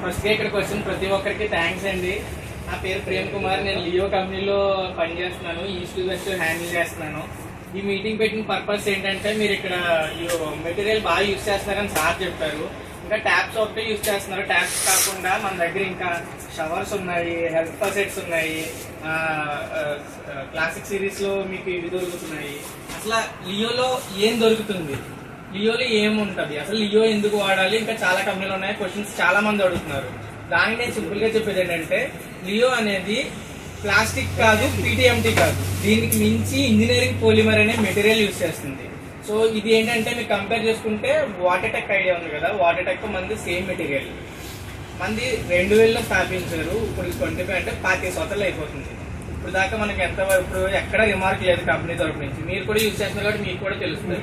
First ఇక్కడికి వచ్చిన ప్రతి ఒక్కరికి థ్యాంక్స్ అండి. నా పేరు ప్రేమ్ కుమార్, నేను లియో కంపెనీలో పనిచేస్తున్నాను, ఈస్ట్ వెస్ట్ హ్యాండిల్ చేస్తున్నాను. ఈ మీటింగ్ పెట్టిన పర్పస్ ఏంటంటే మీరు ఇక్కడ మెటీరియల్ బాగా యూజ్ చేస్తున్నారని సార్ చెప్పారు. ఇంకా ట్యాప్స్ ఒకటే యూజ్ చేస్తున్నారు. ట్యాప్స్ కాకుండా మన దగ్గర ఇంకా షవర్స్ ఉన్నాయి, హెల్త్ ఫసెట్స్ ఉన్నాయి, క్లాసిక్ సిరీస్ లో మీకు ఇవి దొరుకుతున్నాయి. అసలు లియోలో ఏం దొరుకుతుంది, లియోలో ఏముంటది, అసలు లియో ఎందుకు వాడాలి, ఇంకా చాలా కంపెనీలు ఉన్నాయి, క్వశ్చన్స్ చాలా మంది అడుగుతున్నారు. దానికి నేను సింపుల్ గా చెప్పేది ఏంటంటే లియో అనేది ప్లాస్టిక్ కాదు, పీటీఎంటీ కాదు, దీనికి మించి ఇంజనీరింగ్ పాలిమర్ అనే మెటీరియల్ యూజ్ చేస్తుంది. సో ఇది ఏంటంటే మీరు కంపేర్ చేసుకుంటే వాటర్టెక్ ఐడియా ఉంది కదా, వాటర్టెక్ మంది సేమ్ మెటీరియల్, మంది 2000లో స్థాపించారు, ఇప్పుడు 25 అంటే 25 సంవత్సరాలు అయిపోతుంది. ఇప్పుడు దాకా మనకి ఇప్పుడు ఎక్కడ రిమార్క్ లేదు కంపెనీ తరపు నుంచి. మీరు కూడా యూజ్ చేస్తున్నారు కాబట్టి మీకు కూడా తెలుస్తుంది.